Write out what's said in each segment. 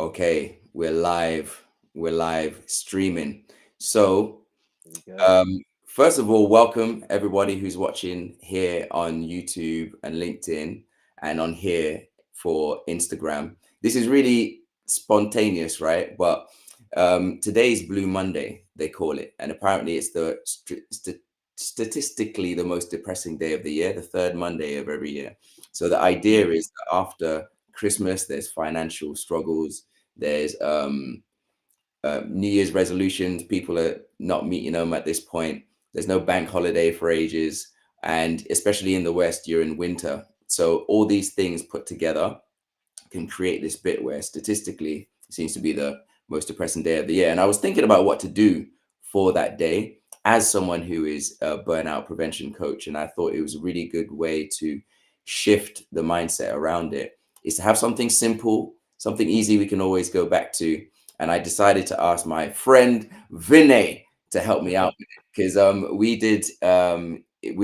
Okay, we're live. We're live streaming. So, There we go. first of all, welcome everybody who's watching here on YouTube and LinkedIn and on here for Instagram. This is really spontaneous, right? But today's Blue Monday, they call it. And apparently, it's statistically the most depressing day of the year, the third Monday of every year. So, the idea Mm. is that after Christmas, there's financial struggles, there's New Year's resolutions. People are not meeting them at this point. There's no bank holiday for ages. And especially in the West, you're in winter. So all these things put together can create this bit where statistically it seems to be the most depressing day of the year. And I was thinking about what to do for that day as someone who is a burnout prevention coach. And I thought it was a really good way to shift the mindset around it is to have something simple, something easy we can always go back to. And I decided to ask my friend Vinay to help me out with it because we're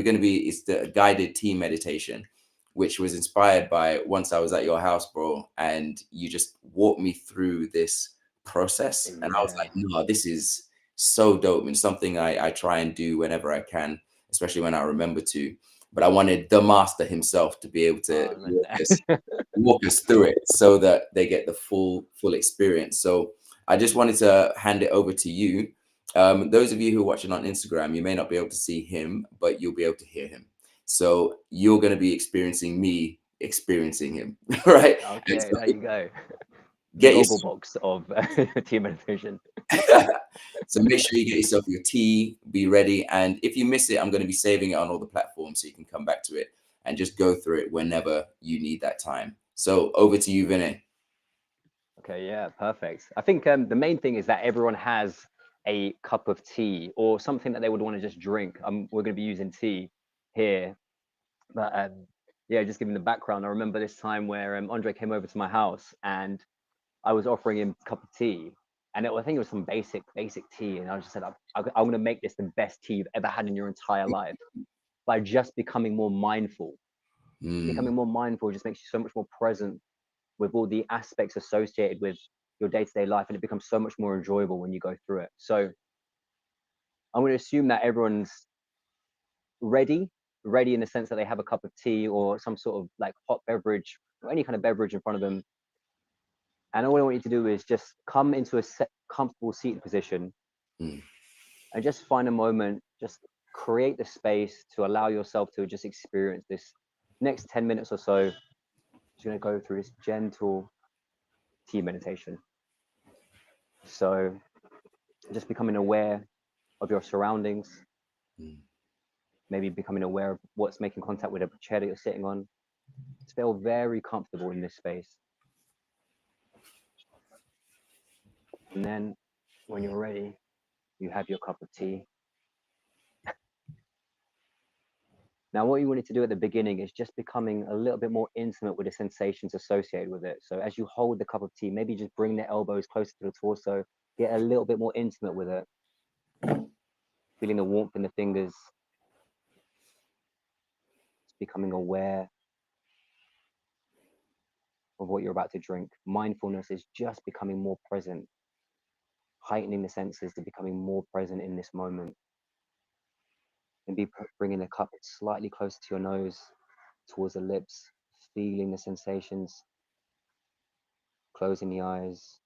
going to be, it's the guided team meditation which was inspired by once I was at your house, bro, and you just walked me through this process. And I was Yeah. like, no, this is so dope and something I try and do whenever I can, especially when I remember to. But I wanted the master himself to be able to Oh, man. walk us through it so that they get the full experience. So I just wanted to hand it over to you. Those of you who are watching on Instagram, you may not be able to see him, but you'll be able to hear him. So you're going to be experiencing me experiencing him, right? And Okay, so there you go. The get your Goggle box of team meditation. so make sure you get yourself your tea, be ready. And if you miss it, I'm going to be saving it on all the platforms so you can come back to it and just go through it whenever you need that time. So over to you, Vinay. Okay, yeah, perfect. I think the main thing is that everyone has a cup of tea or something that they would want to just drink. We're going to be using tea here, but yeah, just giving the background. I remember this time where Andre came over to my house and I was offering him a cup of tea, and I think it was some basic tea, and I just said, I'm going to make this the best tea you've ever had in your entire life by just becoming more mindful. Mm, Becoming more mindful just makes you so much more present with all the aspects associated with your day-to-day life, and it becomes so much more enjoyable when you go through it. So I'm going to assume that everyone's ready, ready in the sense that they have a cup of tea or some sort of like hot beverage or any kind of beverage in front of them. And all I want you to do is just come into a comfortable seated position mm, and just find a moment, just create the space to allow yourself to just experience this next 10 minutes or so. Just going to go through this gentle tea meditation. So just becoming aware of your surroundings, mm. maybe becoming aware of what's making contact with the chair that you're sitting on. Just feel very comfortable in this space. And then when you're ready, you have your cup of tea. Now, what you wanted to do at the beginning is just becoming a little bit more intimate with the sensations associated with it. So as you hold the cup of tea, maybe just bring the elbows closer to the torso, get a little bit more intimate with it, feeling the warmth in the fingers, just becoming aware of what you're about to drink. Mindfulness is just becoming more present, heightening the senses to becoming more present in this moment. And be bringing the cup slightly closer to your nose, towards the lips, feeling the sensations, closing the eyes,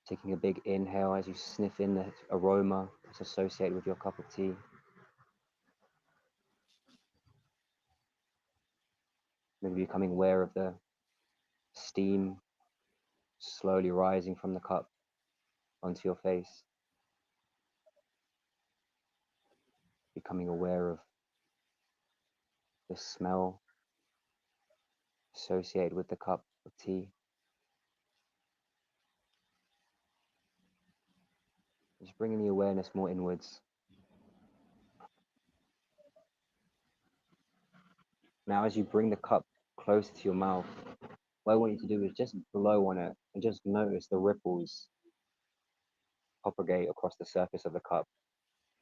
taking a big inhale as you sniff in the aroma that's associated with your cup of tea. Maybe becoming aware of the steam slowly rising from the cup onto your face. Becoming aware of the smell associated with the cup of tea. Just bringing the awareness more inwards. Now, as you bring the cup closer to your mouth, what I want you to do is just blow on it and just notice the ripples propagate across the surface of the cup.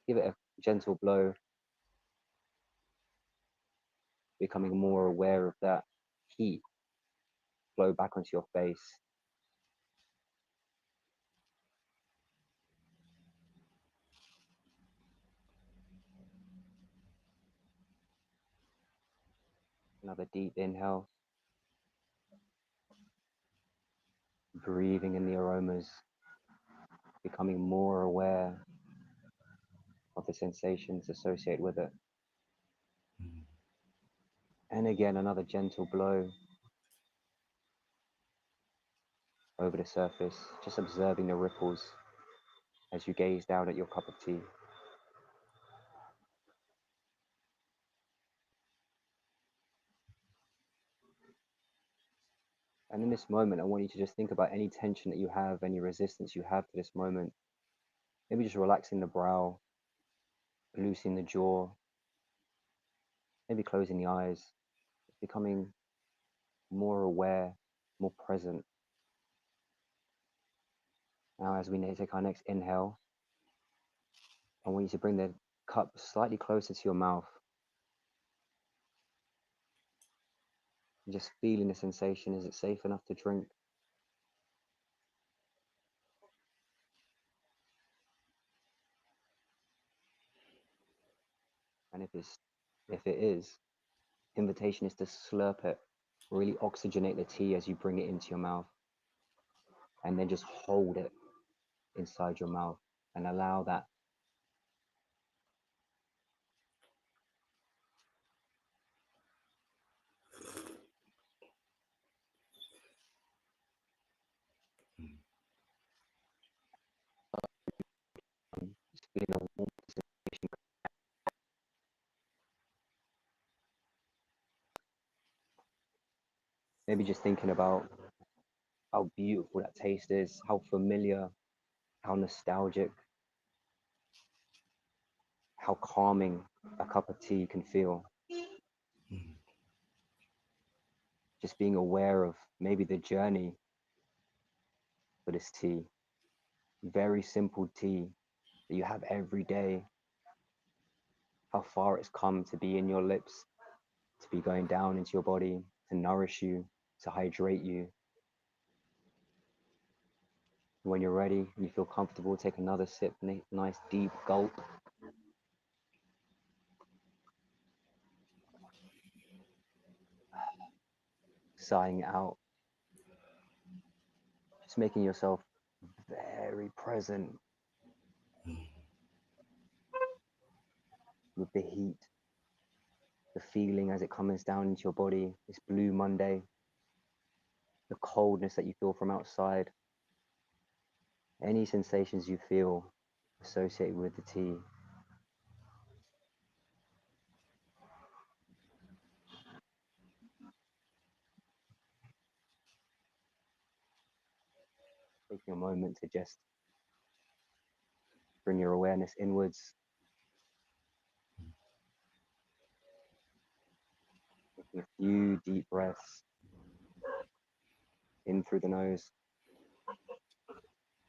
Give it a gentle blow, becoming more aware of that heat flow back onto your face, Another deep inhale, breathing in the aromas, becoming more aware of the sensations associated with it. And again, another gentle blow over the surface, just observing the ripples as you gaze down at your cup of tea. And in this moment, I want you to just think about any tension that you have, any resistance you have to this moment. Maybe just relaxing the brow, loosening the jaw, maybe closing the eyes, becoming more aware, more present. Now, as we take our next inhale, I want you to bring the cup slightly closer to your mouth. And just feeling the sensation. Is it safe enough to drink? And if it is, invitation is to slurp it, really oxygenate the tea as you bring it into your mouth, and then just hold it inside your mouth and allow that just feeling of warmth sensation. Maybe just thinking about how beautiful that taste is, how familiar, how nostalgic, how calming a cup of tea can feel. Just being aware of maybe the journey for this tea. Very simple tea that you have every day. How far it's come to be in your lips, to be going down into your body, to nourish you, to hydrate you. When you're ready and you feel comfortable, take another sip, nice deep gulp. Sighing it out. Just making yourself very present with the heat, the feeling as it comes down into your body, this blue Monday, the coldness that you feel from outside, any sensations you feel associated with the tea. Taking a moment to just bring your awareness inwards, taking a few deep breaths in through the nose,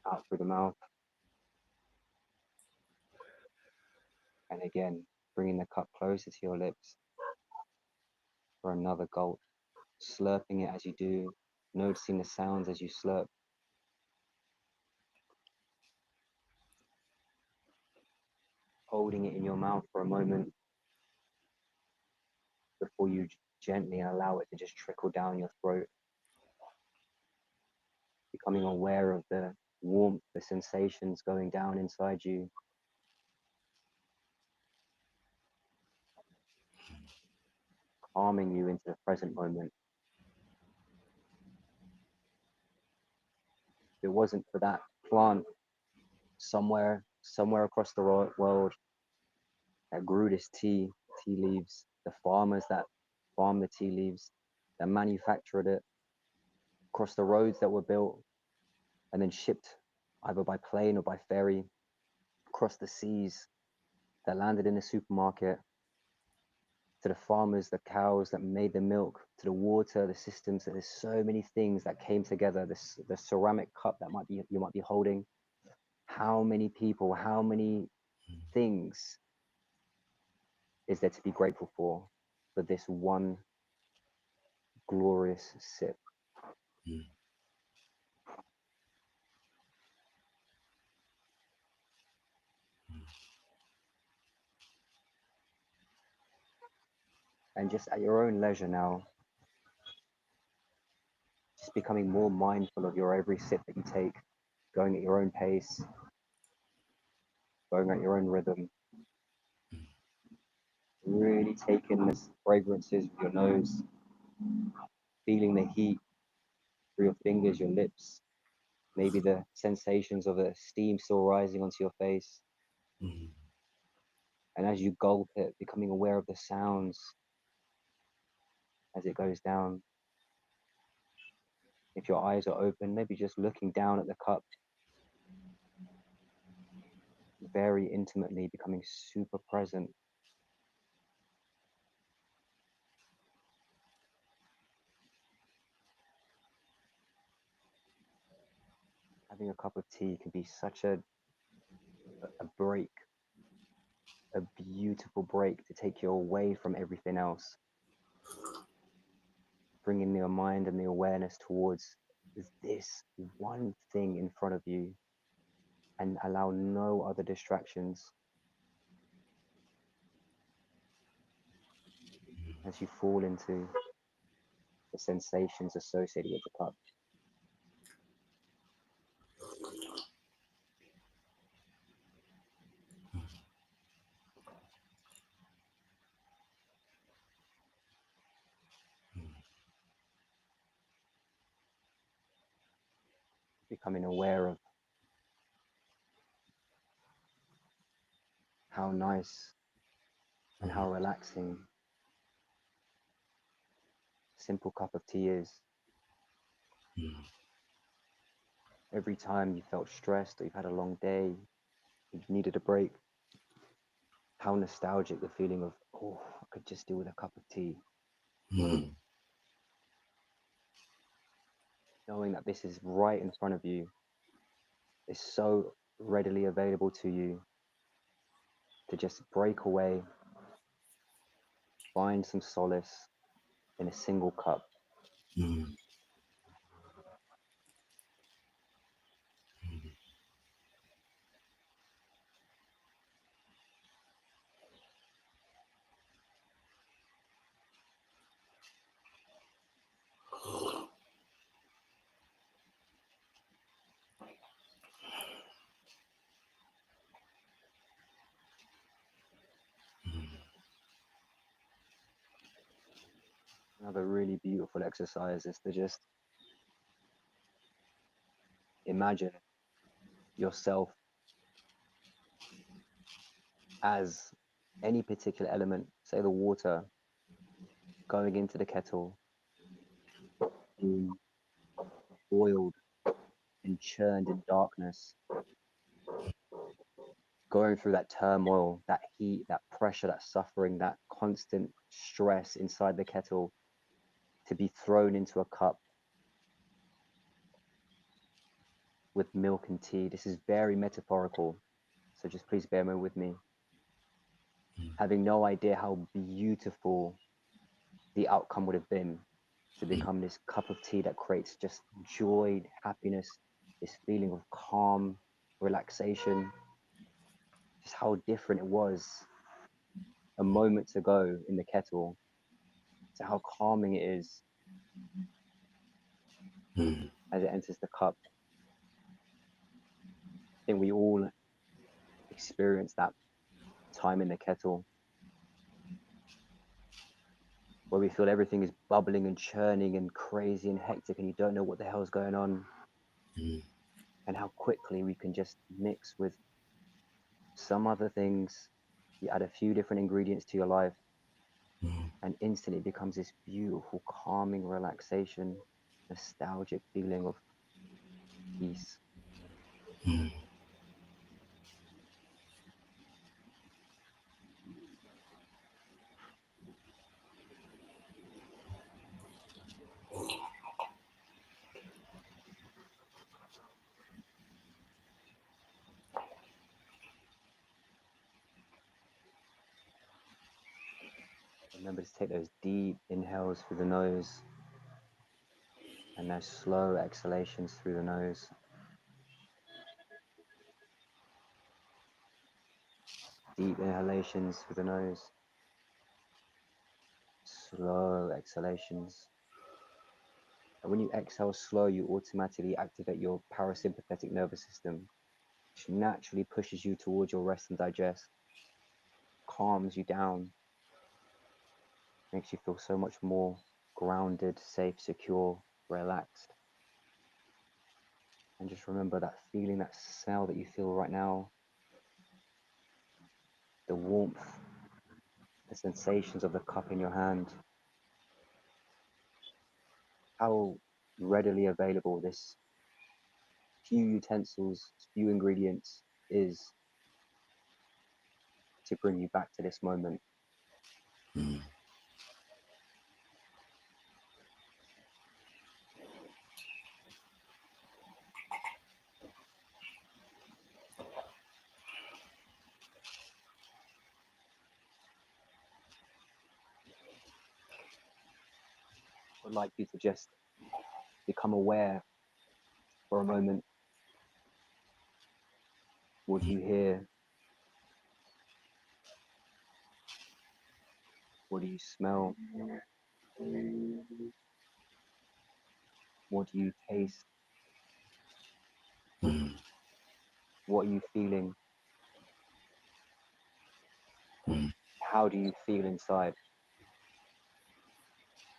out through the mouth, and again, bringing the cup closer to your lips for another gulp, slurping it as you do, noticing the sounds as you slurp. Holding it in your mouth for a moment before you gently allow it to just trickle down your throat, becoming aware of the warmth, the sensations going down inside you, calming you into the present moment. If it wasn't for that plant somewhere across the world that grew this tea leaves, the farmers that farm the tea leaves, that manufactured it, across the roads that were built and then shipped either by plane or by ferry, across the seas that landed in the supermarket, to the farmers, the cows that made the milk, to the water, the systems. That there's so many things that came together. The ceramic cup that you might be holding. How many people, how many things is there to be grateful for this one glorious sip? And just at your own leisure now, just becoming more mindful of your every sip that you take, going at your own pace, going at your own rhythm, really taking the fragrances with your nose, feeling the heat through your fingers, your lips, maybe the sensations of the steam still rising onto your face. Mm. And as you gulp it, becoming aware of the sounds as it goes down. If your eyes are open, maybe just looking down at the cup, very intimately, becoming super present. Having a cup of tea can be such a break, a beautiful break to take you away from everything else, bringing your mind and the awareness towards this one thing in front of you and allow no other distractions as you fall into the sensations associated with the cup. Becoming aware of how nice and how relaxing a simple cup of tea is. Mm. Every time you felt stressed or you've had a long day, you needed a break, how nostalgic the feeling of, oh, I could just do with a cup of tea. Mm. Knowing that this is right in front of you is so readily available to you to just break away, find some solace in a single cup. Mm. Another really beautiful exercise is to just imagine yourself as any particular element, say the water, going into the kettle, being boiled and churned in darkness, going through that turmoil, that heat, that pressure, that suffering, that constant stress inside the kettle to be thrown into a cup with milk and tea. This is very metaphorical, so just please bear with me. Having no idea how beautiful the outcome would have been to become this cup of tea that creates just joy, happiness, this feeling of calm, relaxation, just how different it was a moment ago in the kettle to how calming it is Mm. as it enters the cup. I think we all experience that time in the kettle where we feel everything is bubbling and churning and crazy and hectic and you don't know what the hell's going on, Mm. and how quickly we can just mix with some other things. You add a few different ingredients to your life Mm. and instantly it becomes this beautiful calming relaxation, nostalgic feeling of peace. Mm. Remember to take those deep inhales through the nose and those slow exhalations through the nose. Deep inhalations through the nose, slow exhalations. And when you exhale slow, you automatically activate your parasympathetic nervous system, which naturally pushes you towards your rest and digest, calms you down, makes you feel so much more grounded, safe, secure, relaxed. And just remember that feeling, that smell that you feel right now, the warmth, the sensations of the cup in your hand, how readily available this few utensils, few ingredients is to bring you back to this moment. Mm. I'd like you to just become aware for a moment. What do you hear? What do you smell? What do you taste? Mm. What are you feeling? Mm. How do you feel inside?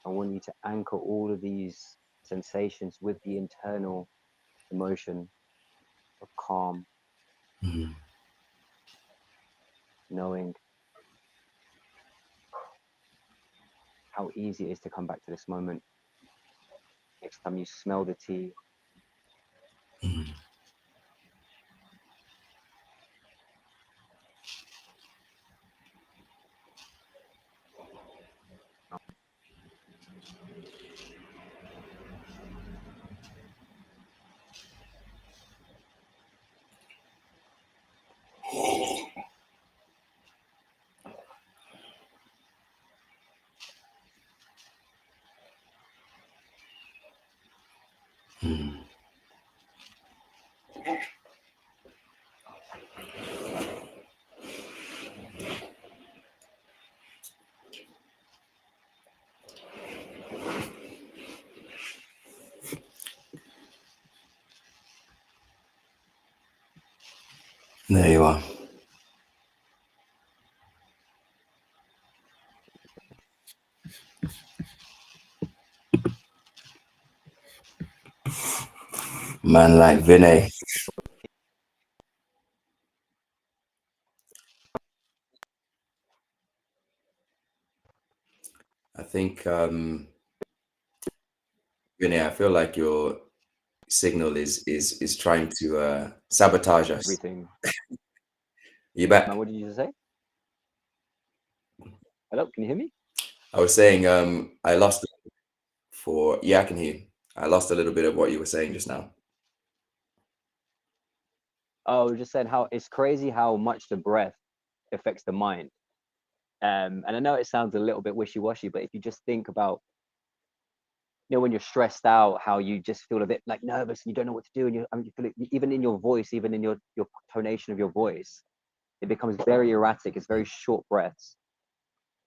I want you to anchor all of these sensations with the internal emotion of calm, Mm. knowing how easy it is to come back to this moment. Next time you smell the tea, Mm. Mm. There you are. Man like Vinay. I think, Vinay, I feel like your signal is trying to sabotage us. everything. You Man, back? what did you just say? Hello, can you hear me? I was saying, I lost for yeah, I can hear you. I lost a little bit of what you were saying just now. Oh, I was just saying how it's crazy how much the breath affects the mind. And I know it sounds a little bit wishy-washy, but if you just think about, when you're stressed out, how you just feel a bit like nervous and you don't know what to do, and you feel it even in your voice, even in your tonation of your voice, it becomes very erratic. It's very short breaths.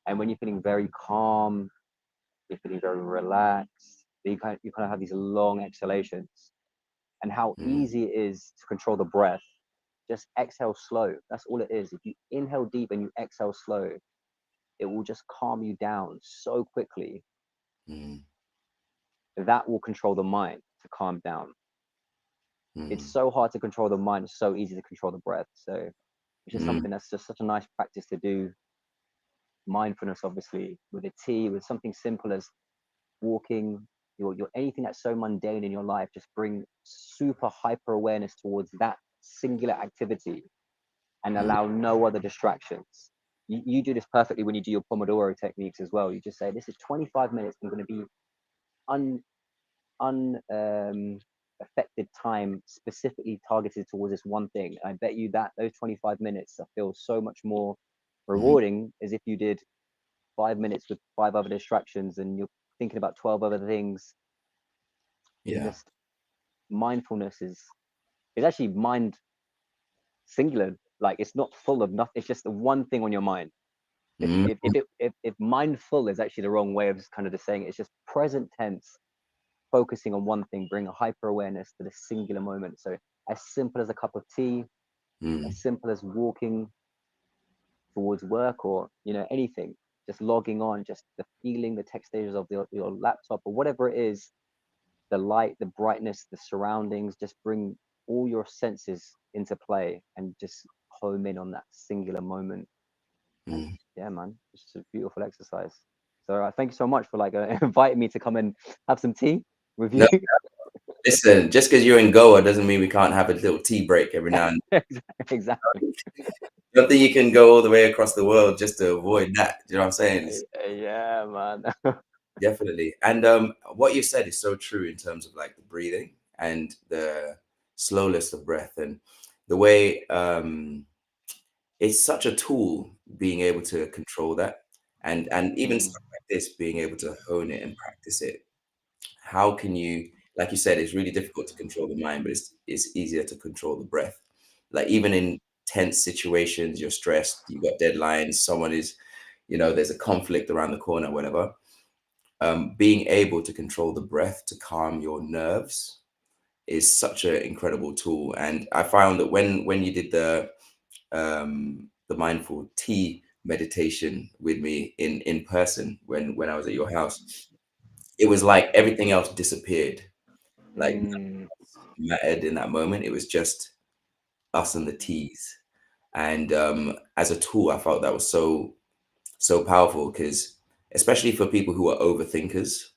And when you're feeling very calm, you're feeling very relaxed, you kind of have these long exhalations. And how Mm. easy it is to control the breath. Just exhale slow. That's all it is. If you inhale deep and you exhale slow, it will just calm you down so quickly. Mm. That will control the mind to calm down. It's Mm. so hard to control the mind. It's so easy to control the breath. So it's just Mm. something that's just such a nice practice to do. Mindfulness, obviously, with a tea, with something simple as walking, your anything that's so mundane in your life, just bring super hyper awareness towards that singular activity and Mm. allow no other distractions. You do this perfectly when you do your Pomodoro techniques as well. You just say, this is 25 minutes. I'm going to be un affected time specifically targeted towards this one thing. I bet you that those 25 minutes feel so much more Mm. rewarding as if you did 5 minutes with five other distractions and you're thinking about 12 other things. Yeah. Just mindfulness is actually mind singular. Like it's not full of nothing. It's just the one thing on your mind. Mm, If mindful is actually the wrong way of just kind of just saying it, it's just present tense, focusing on one thing, bring a hyper awareness to the singular moment. So as simple as a cup of tea, mm, as simple as walking towards work, or anything, just logging on, just the feeling, the textures of your laptop or whatever it is, the light, the brightness, the surroundings, just bring all your senses into play and just home in on that singular moment. And mm. yeah, man, it's just a beautiful exercise. So thank you so much for like inviting me to come and have some tea with No, you. listen, just because you're in Goa doesn't mean we can't have a little tea break every now and Exactly. then. I don't think you can go all the way across the world just to avoid that. Do you know what I'm saying? Yeah, man. Definitely. And what you said is so true in terms of like the breathing and the slowness of breath and the way it's such a tool being able to control that and even Mm, stuff like this being able to hone it and practice it. How can you, like you said, it's really difficult to control the mind, but it's easier to control the breath. Like even in tense situations, you're stressed, you've got deadlines, someone is, there's a conflict around the corner, whatever. Being able to control the breath to calm your nerves is such an incredible tool. And I found that when you did the mindful tea meditation with me in person when I was at your house, it was like everything else disappeared. Like nothing mm, else mattered in that moment. It was just us and the teas. And as a tool, I felt that was so powerful because especially for people who are overthinkers,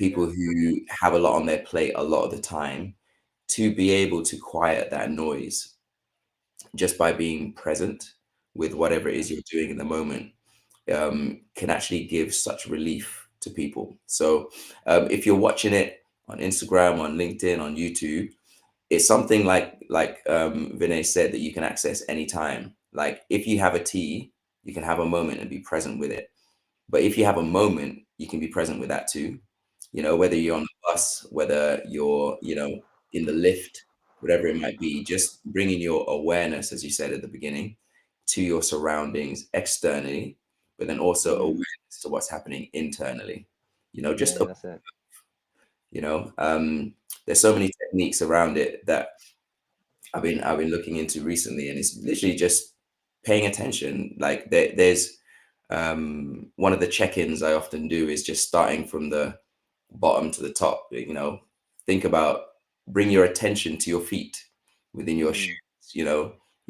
yeah. people who have a lot on their plate a lot of the time, to be able to quiet that noise just by being present with whatever it Yeah. is you're doing in the moment can actually give such relief to people. So if you're watching it on Instagram, on LinkedIn, on YouTube, it's something like Vinay said that you can access anytime. Like if you have a tea, you can have a moment and be present with it. But if you have a moment, you can be present with that too. Whether you're on the bus, whether you're, in the lift, whatever it might be, just bringing your awareness, as you said at the beginning, to your surroundings externally, but then also Mm, awareness to what's happening internally. Just, yeah, that's it. you know, um, there's so many techniques around it that I've been looking into recently, and it's literally just paying attention. Like there's one of the check-ins I often do is just starting from the bottom to the top. Think about bring your attention to your feet within your Mm, shoes.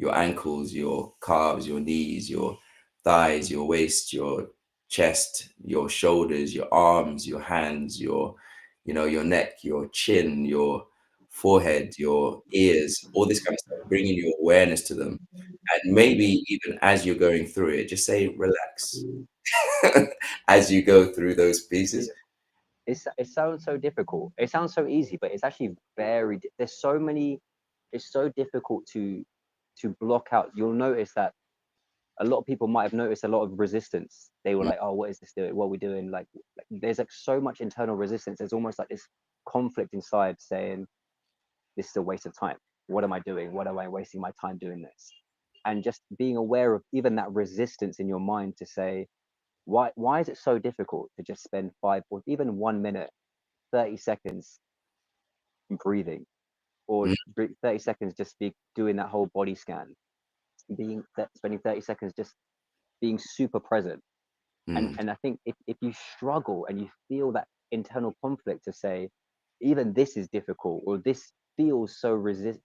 Your ankles, your calves, your knees, your thighs, your waist, your chest, your shoulders, your arms, your hands, your neck, your chin, your forehead, your ears, all this kind of stuff, bringing your awareness to them. And maybe even as you're going through it, just say relax as you go through those pieces. yeah. It sounds so difficult. It sounds so easy, but it's actually there's so many. It's so difficult to block out. You'll notice that a lot of people might have noticed a lot of resistance. They were Mm, like, "Oh, what is this doing? What are we doing?" Like there's like so much internal resistance. There's almost like this conflict inside saying, "This is a waste of time. What am I doing? What am I wasting my time doing this?" And just being aware of even that resistance in your mind to say, why is it so difficult to just spend 5 or even 1 minute, 30 seconds breathing, or mm, 30 seconds just be doing that whole body scan, spending 30 seconds just being super present. and mm, and I think if you struggle and you feel that internal conflict to say even this is difficult, or this feels so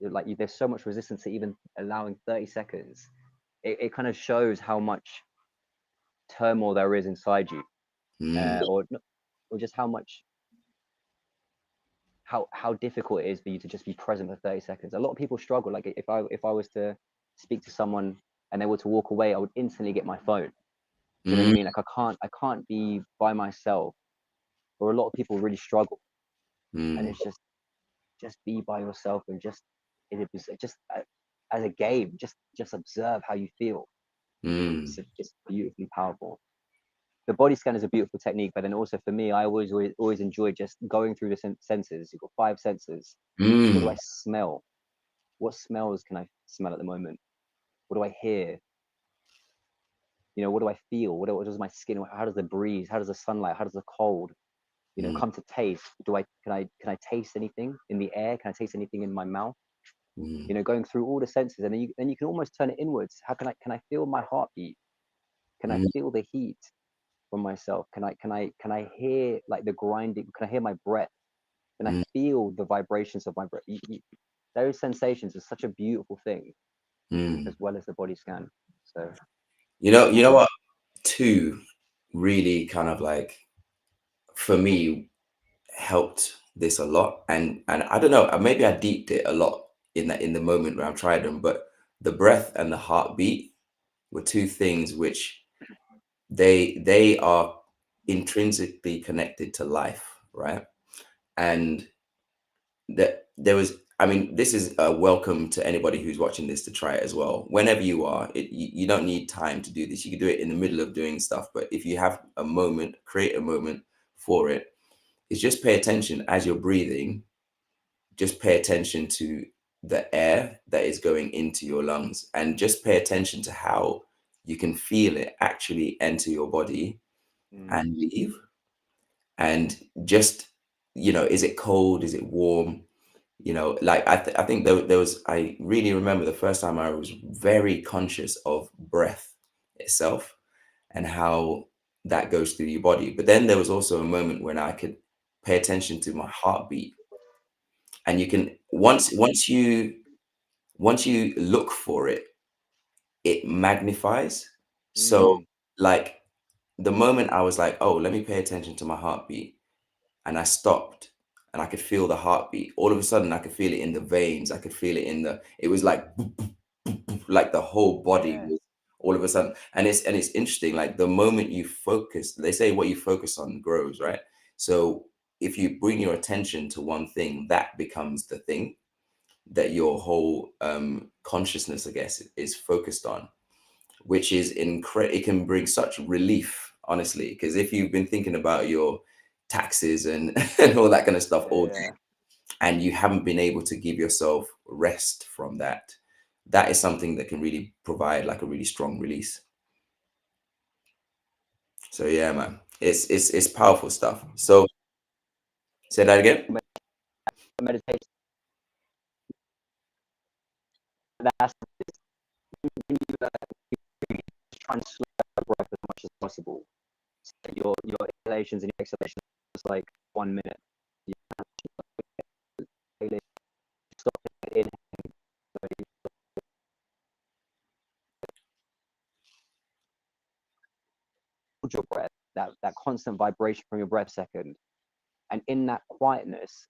like there's so much resistance to even allowing 30 seconds, it kind of shows how much turmoil there is inside you, mm, or just how much how difficult it is for you to just be present for 30 seconds. A lot of people struggle. Like if I was to speak to someone and they were to walk away, I would instantly get my phone. Do you know what I mm, mean? Like I can't be by myself. Or a lot of people really struggle, and mm, it's just be by yourself and it was just as a game, just observe how you feel. mm, It's just beautifully powerful. The body scan is a beautiful technique, but then also for me, I always enjoy just going through the senses. You've got five senses. What do mm, I smell? What smells can I smell at the moment? What do I hear? You know, what do I feel? What does my skin? How does the breeze? How does the sunlight? How does the cold, mm, come to taste? Can I taste anything in the air? Can I taste anything in my mouth? mm, Going through all the senses, and then you can almost turn it inwards. How can I feel my heartbeat? Can I mm, feel the heat from myself? Can I hear like the grinding? Can I hear my breath? Can I mm, feel the vibrations of my breath? Those sensations are such a beautiful thing, mm. as well as the body scan. So You know what? Two really kind of like for me helped this a lot, and I don't know, maybe I deeped it a lot in the moment when I tried them, but the breath and the heartbeat were two things which they are intrinsically connected to life, right? And that there was, I mean, this is a welcome to anybody who's watching this to try it as well. Whenever you are, you don't need time to do this. You can do it in the middle of doing stuff, but if you have a moment, create a moment for it. Is just pay attention as you're breathing. Just pay attention to the air that is going into your lungs, and just pay attention to how you can feel it actually enter your body mm, and leave. And just, is it cold? Is it warm? Like I think there was, I really remember the first time I was very conscious of breath itself and how that goes through your body. But then there was also a moment when I could pay attention to my heartbeat. And you can, once you look for it, it magnifies. So mm, like the moment I was like, oh, let me pay attention to my heartbeat, and I stopped and I could feel the heartbeat. All of a sudden I could feel it in the veins. I could feel it it was like boop, boop, boop, boop, like the whole body yeah, was all of a sudden. And it's interesting, like the moment you focus, they say what you focus on grows, right? So if you bring your attention to one thing, that becomes the thing that your whole consciousness, I guess, is focused on, which is incredible. It can bring such relief, honestly, because if you've been thinking about your taxes and, and all that kind of stuff all day, yeah. and you haven't been able to give yourself rest from that, that is something that can really provide like a really strong release. So yeah, man, it's powerful stuff. So say that again. Meditation. That's trying to slow the breath as much as possible. So your inhalations and your exhalations is like 1 minute. You stop it, hold your breath, that constant vibration from your breath second. And in that quietness,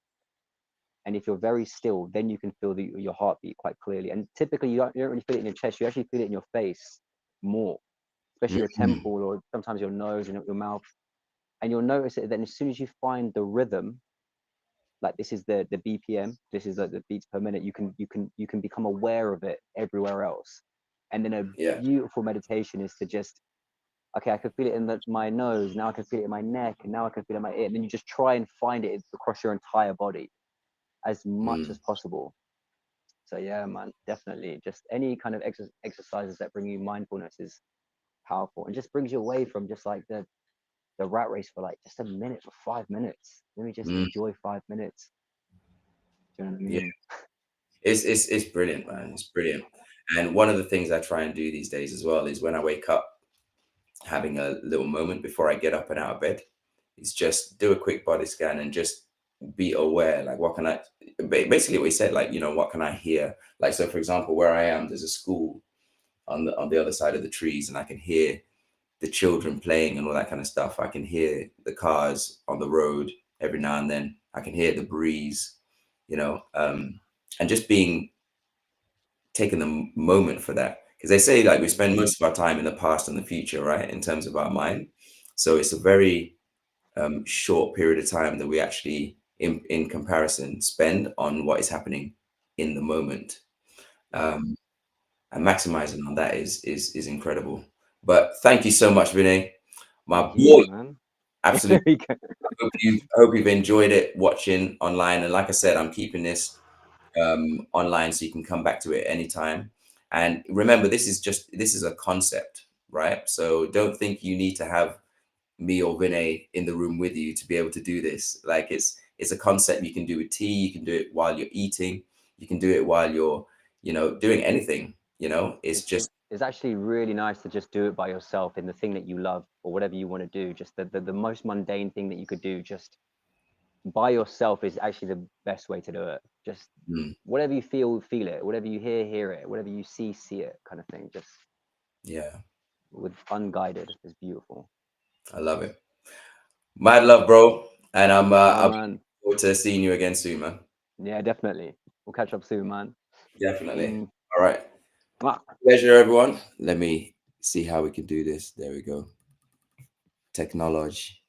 and if you're very still, then you can feel your heartbeat quite clearly. And typically you don't really feel it in your chest, you actually feel it in your face more, especially your Mhm. temple or sometimes your nose and your mouth. And you'll notice it then as soon as you find the rhythm, like this is the BPM, this is the beats per minute, you can become aware of it everywhere else. And then a Yeah. beautiful meditation is to just, okay, I can feel it in my nose, now I can feel it in my neck, and now I can feel it in my ear. And then you just try and find it across your entire body as much Mm. as possible. So yeah, man, definitely. Just any kind of exercises that bring you mindfulness is powerful, and just brings you away from just like the rat race for like just a minute, for 5 minutes. Let me just Mm. enjoy 5 minutes. Do you know what I Yeah. mean? It's brilliant, man. It's brilliant. And one of the things I try and do these days as well is when I wake up, having a little moment before I get up and out of bed, is just do a quick body scan and just be aware. Like, what can I basically what he said, like, what can I hear? Like, so for example, where I am, there's a school on the other side of the trees, and I can hear the children playing and all that kind of stuff. I can hear the cars on the road every now and then. I can hear the breeze, you know, um, and just being taking the moment for that, because they say like we Mm, spend most of our time in the past and the future, right, in terms of our mind. So it's a very short period of time that we actually in comparison spend on what is happening in the moment. yeah. um, and maximizing on that is incredible. But thank you so much, Vinay, my Thank boy. you, man. Absolutely. There we go. I hope you've enjoyed it watching online, and like I said, I'm keeping this online so you can come back to it anytime. And remember, this is a concept, right? So don't think you need to have me or Vinay in the room with you to be able to do this. Like it's a concept you can do with tea. You can do it while you're eating. You can do it while you're, doing anything. It's just It's actually really nice to just do it by yourself in the thing that you love or whatever you want to do. Just the most mundane thing that you could do just by yourself is actually the best way to do it. Just mm, whatever you feel it. Whatever you hear it. Whatever you see it, kind of thing. Just yeah, with unguided is beautiful. I love it. Mad love, bro. And Yeah, I'll be man. forward to seeing you again soon, man. Yeah, definitely. We'll catch up soon, man. Definitely. Mm. All right. Mwah. Pleasure, everyone. Let me see how we can do this. There we go. Technology.